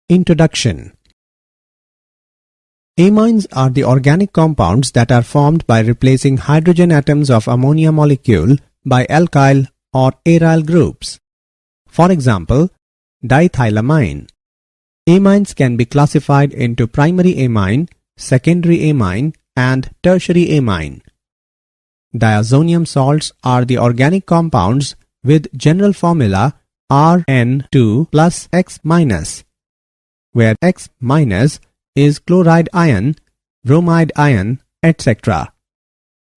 Introduction. Amines are the organic compounds that are formed by replacing hydrogen atoms of ammonia molecule by alkyl or aryl groups. For example, diethylamine. Amines can be classified into primary amine, secondary amine, and tertiary amine. Diazonium salts are the organic compounds with general formula Rn2 plus X-, where X- is chloride ion, bromide ion, etc.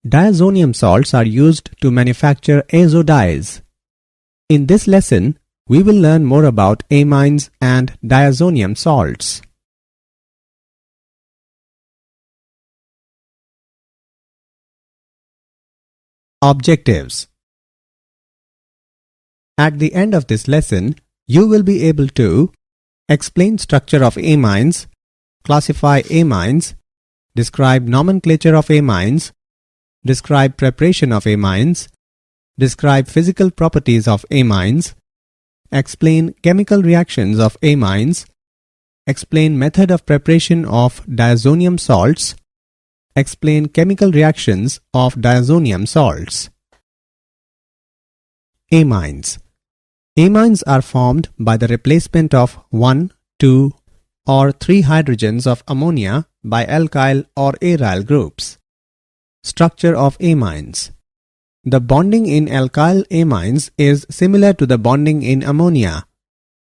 Diazonium salts are used to manufacture azo dyes. In this lesson, we will learn more about amines and diazonium salts. Objectives. At the end of this lesson, you will be able to explain structure of amines, classify amines, describe nomenclature of amines, describe preparation of amines, describe physical properties of amines, explain chemical reactions of amines, explain method of preparation of diazonium salts, explain chemical reactions of diazonium salts. Amines. Amines are formed by the replacement of 1, 2, or 3 hydrogens of ammonia by alkyl or aryl groups. Structure of amines. The bonding in alkyl amines is similar to the bonding in ammonia.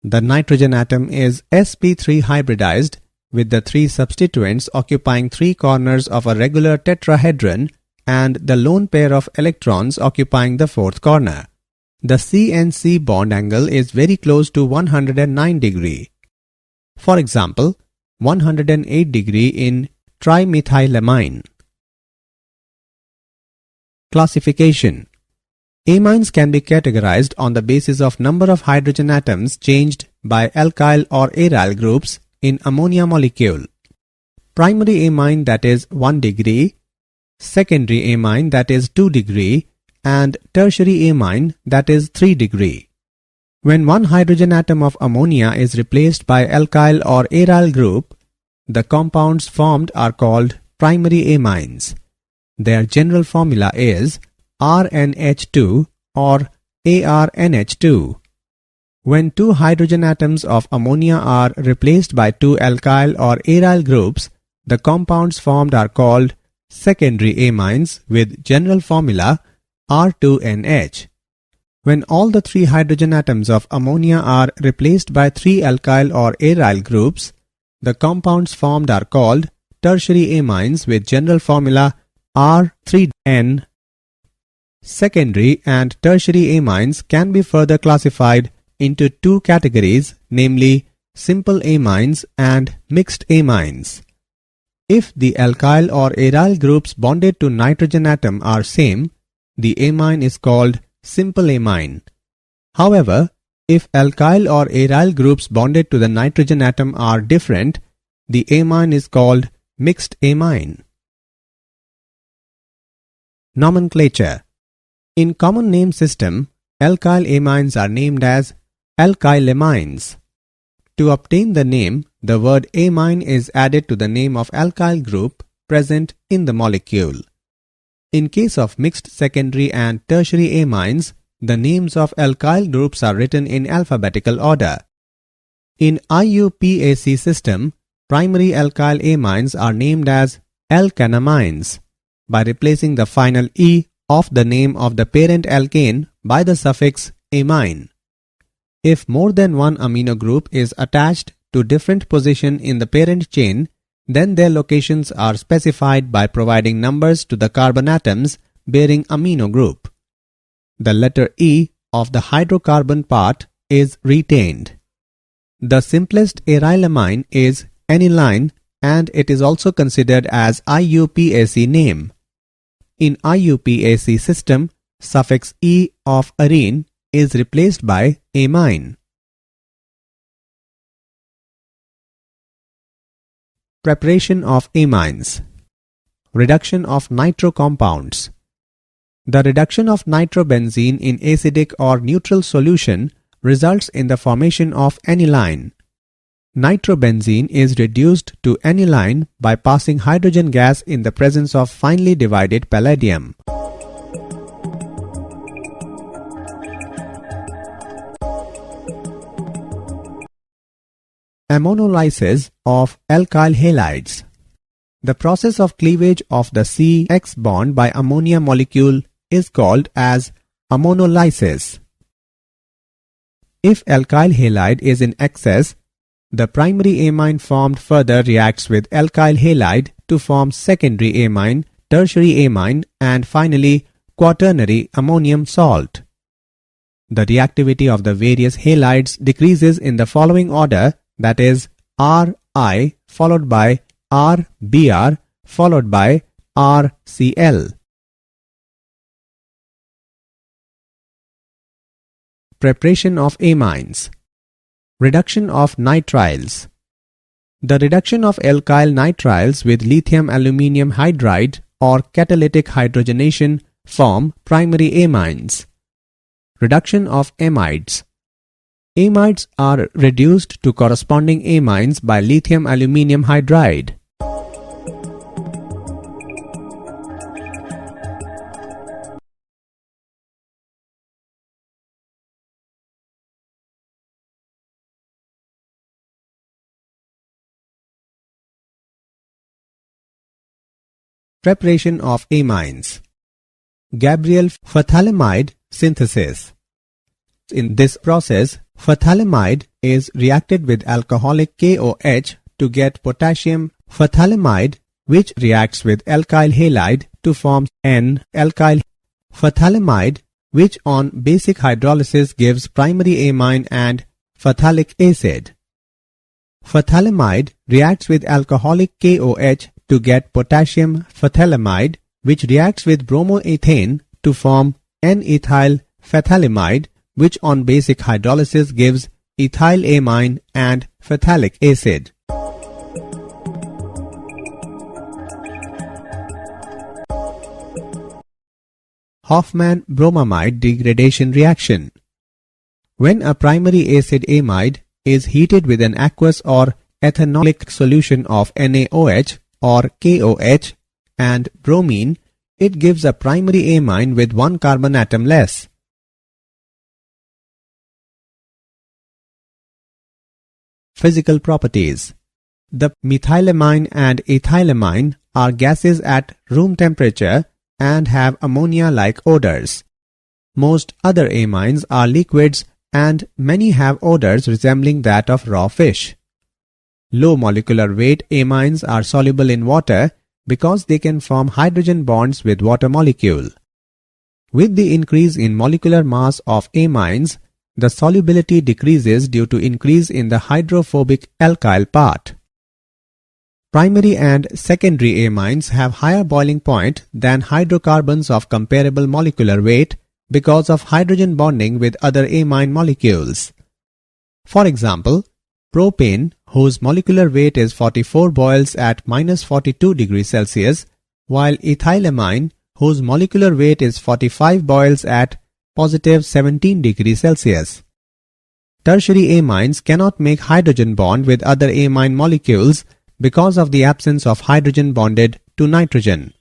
The nitrogen atom is sp3 hybridized with the 3 substituents occupying 3 corners of a regular tetrahedron and the lone pair of electrons occupying the 4th corner. The C-N-C bond angle is very close to 109 degree. For example, 108 degree in trimethylamine. Classification. Amines can be categorized on the basis of number of hydrogen atoms changed by alkyl or aryl groups in ammonia molecule. Primary amine, that is 1 degree, secondary amine, that is 2 degree, and tertiary amine, that is 3 degree. When one hydrogen atom of ammonia is replaced by alkyl or aryl group, the compounds formed are called primary amines. Their general formula is RNH2 or ARNH2. When 2 hydrogen atoms of ammonia are replaced by 2 alkyl or aryl groups, the compounds formed are called secondary amines with general formula R2NH. When all the 3 hydrogen atoms of ammonia are replaced by 3 alkyl or aryl groups, the compounds formed are called tertiary amines with general formula R3N. Secondary and tertiary amines can be further classified into 2 categories, namely simple amines and mixed amines. If the alkyl or aryl groups bonded to nitrogen atom are same, the amine is called simple amine. However, if alkyl or aryl groups bonded to the nitrogen atom are different, the amine is called mixed amine. Nomenclature. In common name system, alkyl amines are named as alkylamines. To obtain the name, the word amine is added to the name of alkyl group present in the molecule. In case of mixed secondary and tertiary amines, the names of alkyl groups are written in alphabetical order. In IUPAC system, primary alkyl amines are named as alkanamines by replacing the final E of the name of the parent alkane by the suffix amine. If more than one amino group is attached to different position in the parent chain, then their locations are specified by providing numbers to the carbon atoms bearing amino group. The letter E of the hydrocarbon part is retained. The simplest arylamine is aniline and it is also considered as IUPAC name. In IUPAC system, suffix E of arene is replaced by amine. Preparation of amines. Reduction of nitro compounds. The reduction of nitrobenzene in acidic or neutral solution results in the formation of aniline. Nitrobenzene is reduced to aniline by passing hydrogen gas in the presence of finely divided palladium. Ammonolysis of alkyl halides. The process of cleavage of the CX bond by ammonia molecule is called as ammonolysis. If alkyl halide is in excess, the primary amine formed further reacts with alkyl halide to form secondary amine, tertiary amine, and finally quaternary ammonium salt. The reactivity of the various halides decreases in the following order, that is Ri followed by Rbr followed by RCl. Preparation of amines. Reduction of nitriles. The reduction of alkyl nitriles with lithium aluminium hydride or catalytic hydrogenation form primary amines. Reduction of amides. Amides are reduced to corresponding amines by lithium aluminium hydride. Preparation of amines. Gabriel phthalimide synthesis. In this process, phthalimide is reacted with alcoholic KOH to get potassium phthalimide, which reacts with alkyl halide to form N-alkyl phthalimide, which on basic hydrolysis gives primary amine and phthalic acid. Phthalimide reacts with alcoholic KOH to get potassium phthalimide, which reacts with bromoethane to form N-ethyl phthalimide, which on basic hydrolysis gives ethylamine and phthalic acid. Hofmann-bromamide degradation reaction. When a primary acid amide is heated with an aqueous or ethanolic solution of NaOH or KOH and bromine, it gives a primary amine with one carbon atom less. Physical properties. The methylamine and ethylamine are gases at room temperature and have ammonia-like odors. Most other amines are liquids and many have odors resembling that of raw fish. Low molecular weight amines are soluble in water because they can form hydrogen bonds with water molecule. With the increase in molecular mass of amines, the solubility decreases due to increase in the hydrophobic alkyl part. Primary and secondary amines have higher boiling point than hydrocarbons of comparable molecular weight because of hydrogen bonding with other amine molecules. For example, propane, whose molecular weight is 44, boils at -42 degrees Celsius, while ethylamine, whose molecular weight is 45, boils at +17 degrees Celsius. Tertiary amines cannot make hydrogen bond with other amine molecules because of the absence of hydrogen bonded to nitrogen.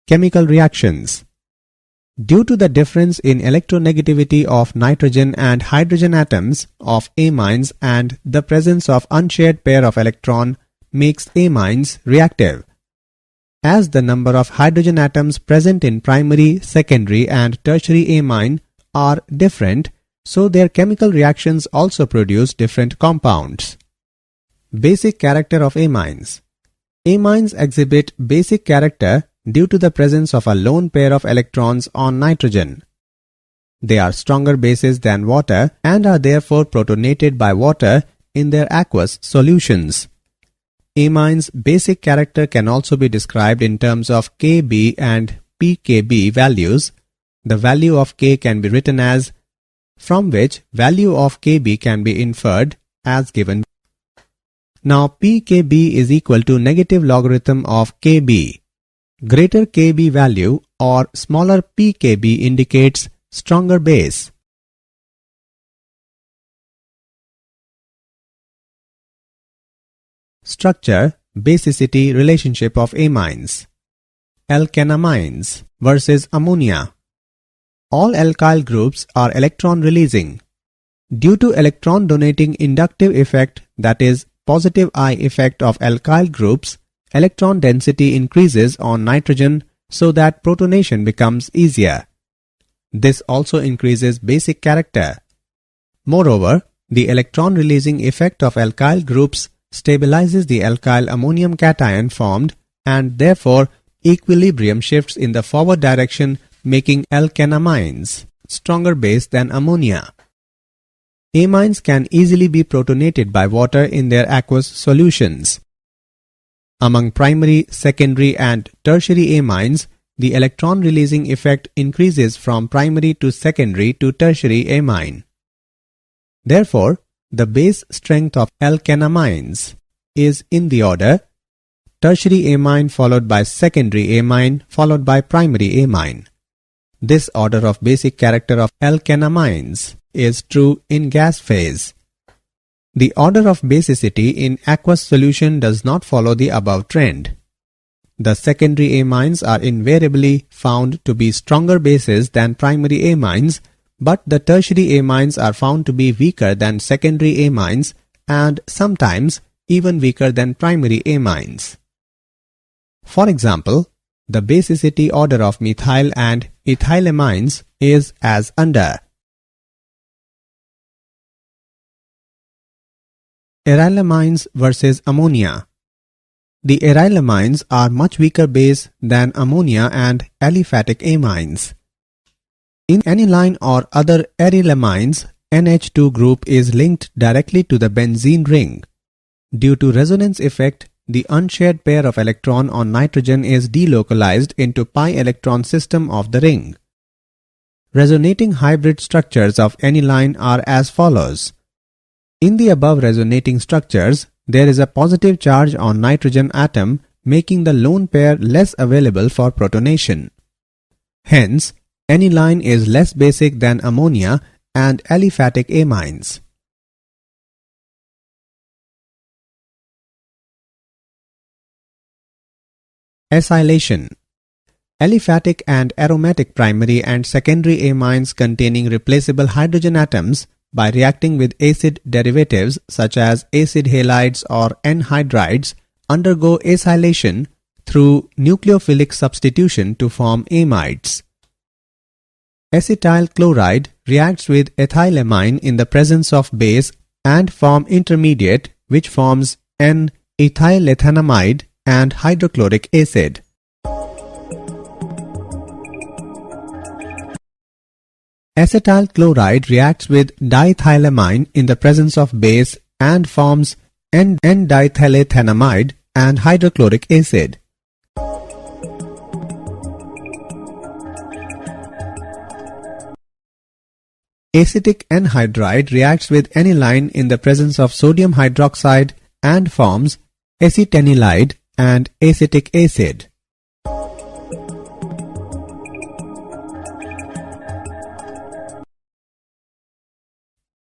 Chemical reactions. Due to the difference in electronegativity of nitrogen and hydrogen atoms of amines and the presence of unshared pair of electron makes amines reactive. As the number of hydrogen atoms present in primary, secondary and tertiary amine are different, so their chemical reactions also produce different compounds. Basic character of amines. Amines exhibit basic character due to the presence of a lone pair of electrons on nitrogen. They are stronger bases than water and are therefore protonated by water in their aqueous solutions. Amines' basic character can also be described in terms of Kb and pKb values. The value of K can be written as, from which value of Kb can be inferred as given. Now pKb is equal to negative logarithm of Kb. Greater Kb value or smaller pKb indicates stronger base. Structure, basicity relationship of amines. Alkanamines versus ammonia. All alkyl groups are electron releasing. Due to electron donating inductive effect, that is positive I effect of alkyl groups, electron density increases on nitrogen so that protonation becomes easier. This also increases basic character. Moreover, the electron releasing effect of alkyl groups stabilizes the alkyl ammonium cation formed, and therefore equilibrium shifts in the forward direction, making alkanamines stronger base than ammonia. Amines can easily be protonated by water in their aqueous solutions. Among primary, secondary and tertiary amines, the electron releasing effect increases from primary to secondary to tertiary amine. Therefore, the base strength of alkanamines is in the order tertiary amine followed by secondary amine followed by primary amine. This order of basic character of alkanamines is true in gas phase. The order of basicity in aqueous solution does not follow the above trend. The secondary amines are invariably found to be stronger bases than primary amines, but the tertiary amines are found to be weaker than secondary amines and sometimes even weaker than primary amines. For example, the basicity order of methyl and ethylamines is as under. Arylamines versus ammonia. The arylamines are much weaker base than ammonia and aliphatic amines. In aniline or other arylamines, NH2 group is linked directly to the benzene ring. Due to resonance effect, the unshared pair of electron on nitrogen is delocalized into pi electron system of the ring. Resonating hybrid structures of aniline are as follows. In the above resonating structures, there is a positive charge on nitrogen atom, making the lone pair less available for protonation. Hence, aniline is less basic than ammonia and aliphatic amines. Acylation. Aliphatic and aromatic primary and secondary amines containing replaceable hydrogen atoms by reacting with acid derivatives such as acid halides or anhydrides undergo acylation through nucleophilic substitution to form amides. Acetyl chloride reacts with ethylamine in the presence of base and form intermediate which forms N-ethylethanamide and hydrochloric acid. Acetyl chloride reacts with diethylamine in the presence of base and forms N-diethylethanamide and hydrochloric acid. Acetic anhydride reacts with aniline in the presence of sodium hydroxide and forms acetanilide and acetic acid.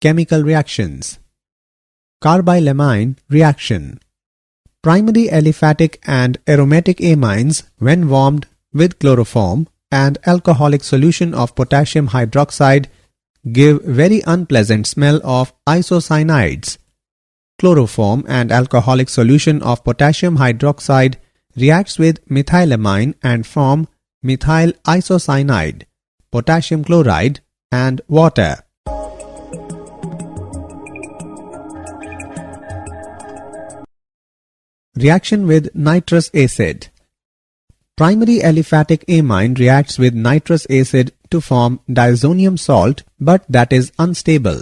Chemical reactions. Carbylamine reaction. Primary aliphatic and aromatic amines, when warmed with chloroform and alcoholic solution of potassium hydroxide, give very unpleasant smell of isocyanides. Chloroform and alcoholic solution of potassium hydroxide reacts with methylamine and form methyl isocyanide, potassium chloride and water. Reaction with nitrous acid. Primary aliphatic amine reacts with nitrous acid to form diazonium salt, but that is unstable.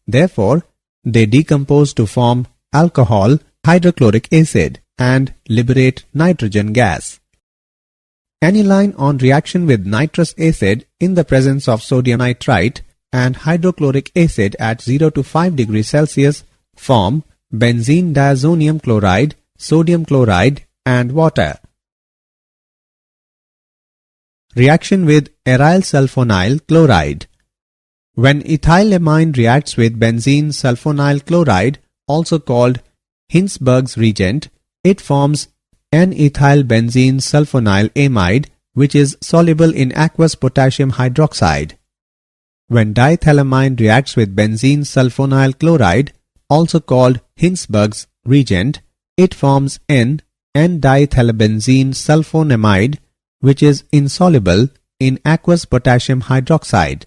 Therefore, they decompose to form alcohol, hydrochloric acid, and liberate nitrogen gas. Aniline on reaction with nitrous acid in the presence of sodium nitrite and hydrochloric acid at 0 to 5 degrees Celsius form benzene diazonium chloride, sodium chloride and water. Reaction with aryl sulfonyl chloride. When ethylamine reacts with benzene sulfonyl chloride, also called Hinsberg's reagent, it forms N-ethylbenzene sulfonyl amide, which is soluble in aqueous potassium hydroxide. When diethylamine reacts with benzene sulfonyl chloride, also called Hinsberg's reagent, it forms N-diethylbenzene sulfonamide, which is insoluble in aqueous potassium hydroxide.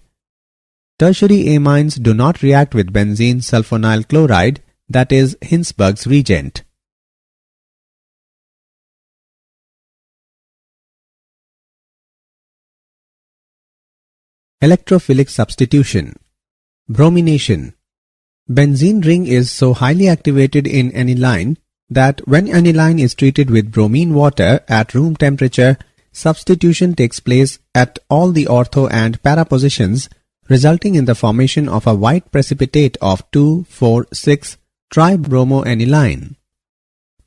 Tertiary amines do not react with benzene sulfonyl chloride, that is Hinsberg's reagent. Electrophilic substitution. Bromination. Benzene ring is so highly activated in aniline that when aniline is treated with bromine water at room temperature, substitution takes place at all the ortho and para positions, resulting in the formation of a white precipitate of 2,4,6-tribromoaniline.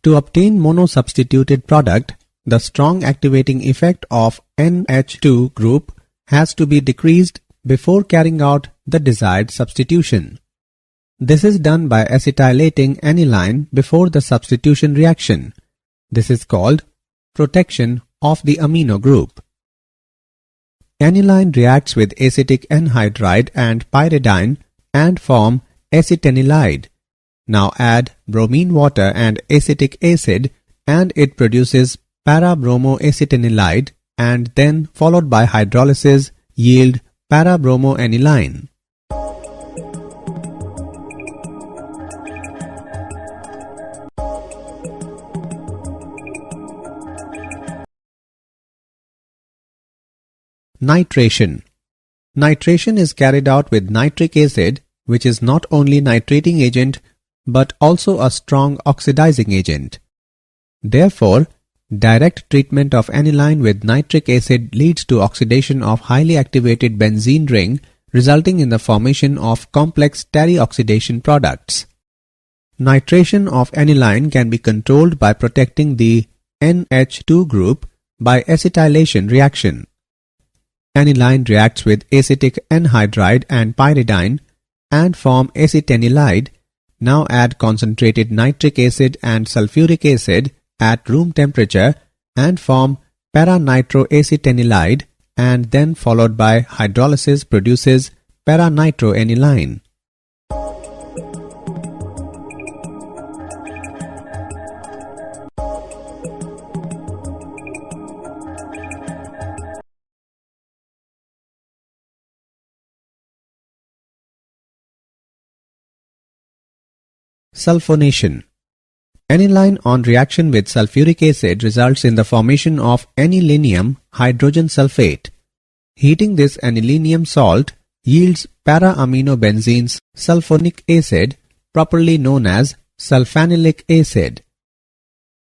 To obtain mono-substituted product, the strong activating effect of NH2 group has to be decreased before carrying out the desired substitution. This is done by acetylating aniline before the substitution reaction. This is called protection of the amino group. Aniline reacts with acetic anhydride and pyridine and form acetanilide. Now add bromine water and acetic acid and it produces para-bromoacetanilide, and then followed by hydrolysis yield para-bromoaniline. Nitration. Nitration is carried out with nitric acid, which is not only nitrating agent but also a strong oxidizing agent. Therefore, direct treatment of aniline with nitric acid leads to oxidation of highly activated benzene ring, resulting in the formation of complex terioxidation products. Nitration of aniline can be controlled by protecting the NH2 group by acetylation reaction. Aniline reacts with acetic anhydride and pyridine and form acetanilide. Now add concentrated nitric acid and sulfuric acid at room temperature and form para-nitroacetanilide, and then followed by hydrolysis produces para-nitroaniline. Sulfonation. Aniline on reaction with sulfuric acid results in the formation of anilinium hydrogen sulfate. Heating this anilinium salt yields para-aminobenzene sulfonic acid, properly known as sulfanilic acid.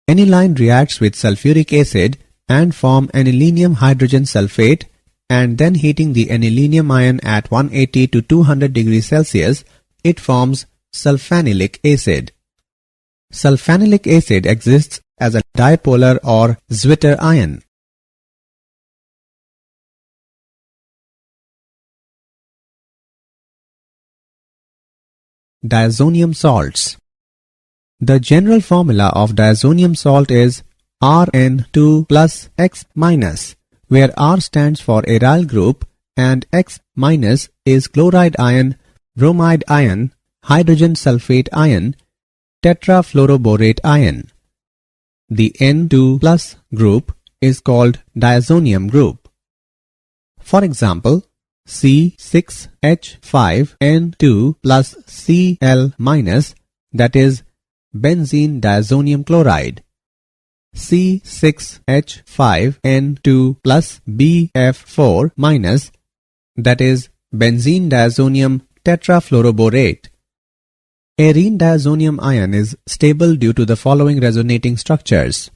Aniline reacts with sulfuric acid and form anilinium hydrogen sulfate, and then heating the anilinium ion at 180 to 200 degrees Celsius, it forms sulfanilic acid. Sulfanilic acid exists as a dipolar or Zwitter ion. Diazonium salts. The general formula of diazonium salt is Rn2 plus X minus, where R stands for aryl group and X minus is chloride ion, bromide ion, hydrogen sulfate ion, tetrafluoroborate ion. The N2 plus group is called diazonium group. For example, C6H5N2 plus Cl minus, that is benzene diazonium chloride. C6H5N2 plus BF4 minus, that is benzene diazonium tetrafluoroborate. Arene diazonium ion is stable due to the following resonating structures.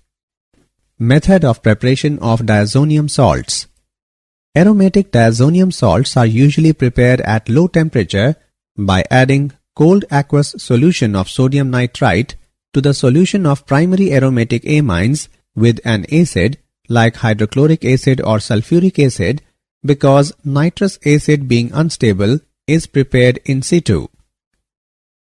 Method of preparation of diazonium salts. Aromatic diazonium salts are usually prepared at low temperature by adding cold aqueous solution of sodium nitrite to the solution of primary aromatic amines with an acid like hydrochloric acid or sulfuric acid, because nitrous acid being unstable is prepared in situ.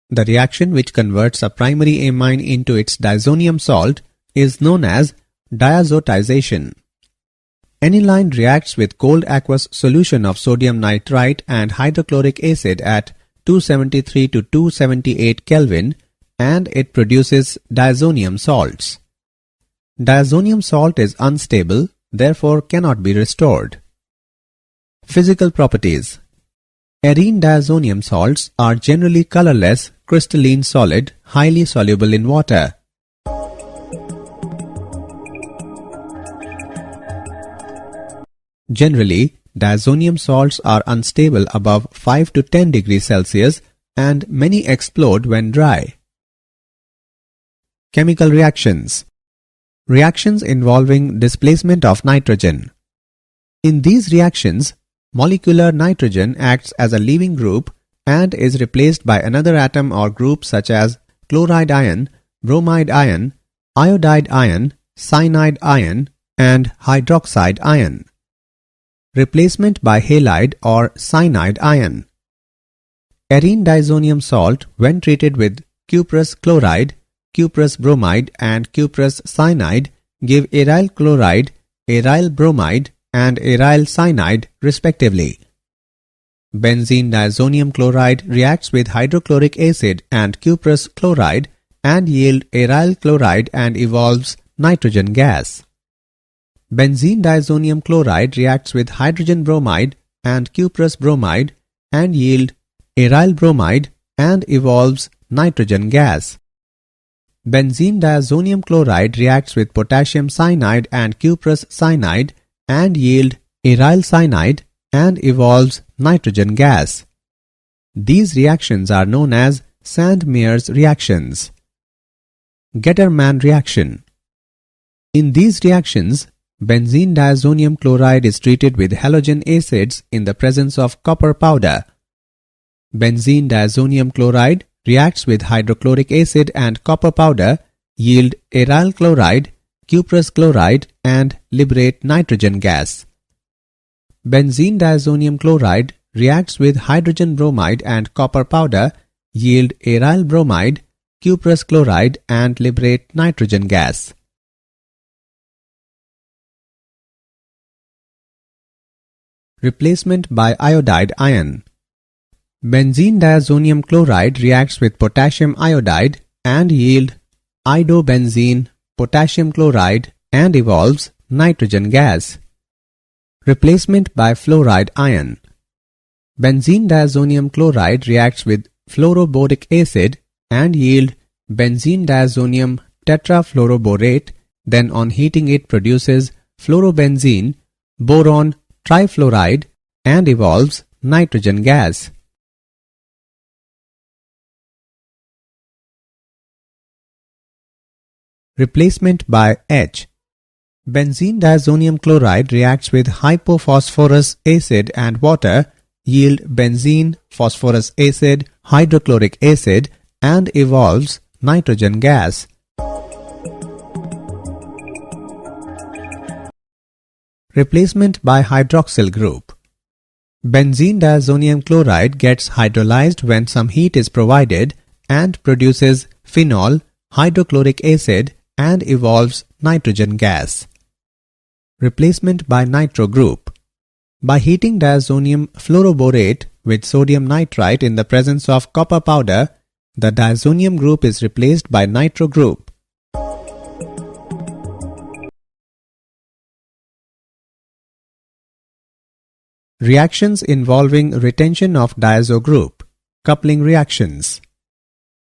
The reaction which converts a primary amine into its diazonium salt is known as diazotization. Aniline reacts with cold aqueous solution of sodium nitrite and hydrochloric acid at 273 to 278 Kelvin and it produces diazonium salts. Diazonium salt is unstable, therefore cannot be restored. Physical properties. Arene diazonium salts are generally colorless, crystalline solid, highly soluble in water. Generally, diazonium salts are unstable above 5 to 10 degrees Celsius and many explode when dry. Chemical reactions. Reactions involving displacement of nitrogen. In these reactions, molecular nitrogen acts as a leaving group and is replaced by another atom or group such as chloride ion, bromide ion, iodide ion, cyanide ion, and hydroxide ion. Replacement by halide or cyanide ion. Arene diazonium salt, when treated with cuprous chloride, cuprous bromide and cuprous cyanide, give aryl chloride, aryl bromide and aryl cyanide respectively. Benzene diazonium chloride reacts with hydrochloric acid and cuprous chloride and yield aryl chloride and evolves nitrogen gas. Benzene diazonium chloride reacts with hydrogen bromide and cuprous bromide and yield aryl bromide and evolves nitrogen gas. Benzene diazonium chloride reacts with potassium cyanide and cuprous cyanide and yield aryl cyanide and evolves nitrogen gas. These reactions are known as Sand-Mears reactions. Gettermann reaction. In these reactions, benzene diazonium chloride is treated with halogen acids in the presence of copper powder. Benzene diazonium chloride reacts with hydrochloric acid and copper powder, yield aryl chloride, cuprous chloride and liberate nitrogen gas. Benzene diazonium chloride reacts with hydrogen bromide and copper powder, yield aryl bromide, cuprous chloride and liberate nitrogen gas. Replacement by iodide ion. Benzene diazonium chloride reacts with potassium iodide and yield iodobenzene, potassium chloride and evolves nitrogen gas. Replacement by fluoride ion. Benzene diazonium chloride reacts with fluoroboric acid and yield benzene diazonium tetrafluoroborate, then on heating it produces fluorobenzene, boron trifluoride and evolves nitrogen gas. Replacement by H. Benzene diazonium chloride reacts with hypophosphorus acid and water, yield benzene, phosphorus acid, hydrochloric acid and evolves nitrogen gas. Replacement by hydroxyl group. Benzene diazonium chloride gets hydrolyzed when some heat is provided and produces phenol, hydrochloric acid and evolves nitrogen gas. Replacement by nitro group. By heating diazonium fluoroborate with sodium nitrite in the presence of copper powder, the diazonium group is replaced by nitro group. Reactions involving retention of diazo group. Coupling reactions.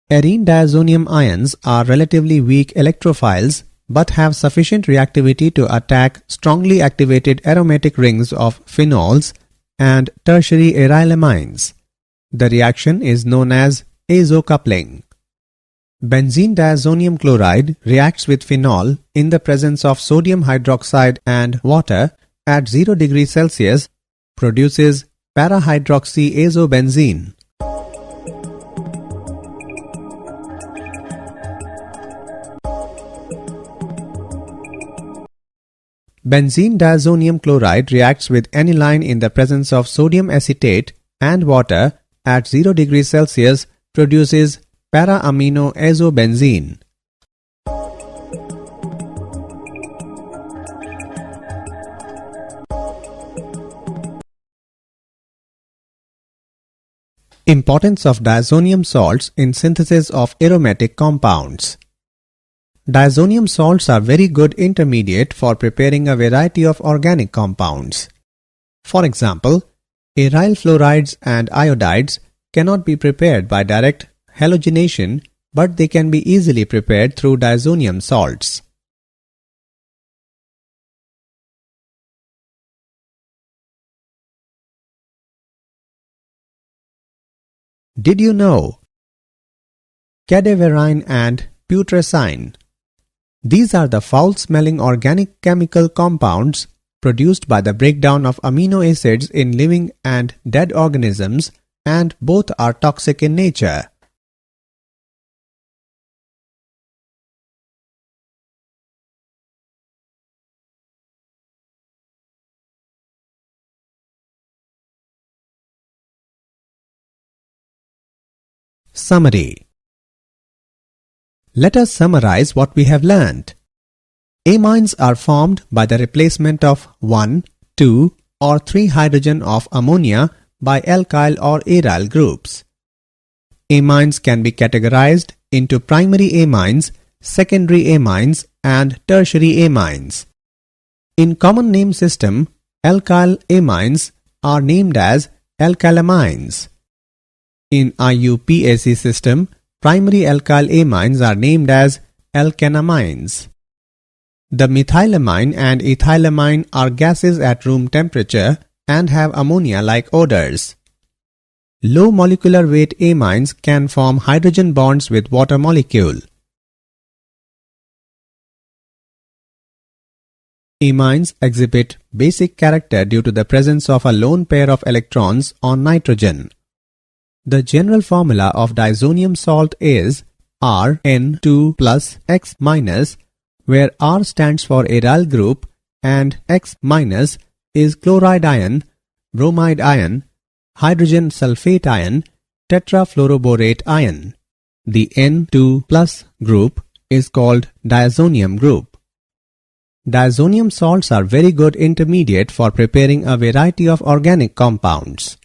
Arene diazonium ions are relatively weak electrophiles but have sufficient reactivity to attack strongly activated aromatic rings of phenols and tertiary arylamines. The reaction is known as azocoupling. Benzene diazonium chloride reacts with phenol in the presence of sodium hydroxide and water at 0 degrees Celsius, produces parahydroxyazobenzene. Benzene diazonium chloride reacts with aniline in the presence of sodium acetate and water at 0 degrees Celsius, produces para-aminoazobenzene. Importance of diazonium salts in synthesis of aromatic compounds. Diazonium salts are very good intermediate for preparing a variety of organic compounds. For example, aryl fluorides and iodides cannot be prepared by direct halogenation, but they can be easily prepared through diazonium salts. Did you know? Cadaverine and putrescine. These are the foul-smelling organic chemical compounds produced by the breakdown of amino acids in living and dead organisms, and both are toxic in nature. Summary. Let us summarize what we have learned. Amines are formed by the replacement of 1, 2 or 3 hydrogen of ammonia by alkyl or aryl groups. Amines can be categorized into primary amines, secondary amines and tertiary amines. In common name system, alkyl amines are named as alkylamines. In IUPAC system, primary alkyl amines are named as alkanamines. The methylamine and ethylamine are gases at room temperature and have ammonia-like odors. Low molecular weight amines can form hydrogen bonds with water molecule. Amines exhibit basic character due to the presence of a lone pair of electrons on nitrogen. The general formula of diazonium salt is Rn2 plus X minus, where R stands for aryl group and X minus is chloride ion, bromide ion, hydrogen sulfate ion, tetrafluoroborate ion. The N2 plus group is called diazonium group. Diazonium salts are very good intermediate for preparing a variety of organic compounds.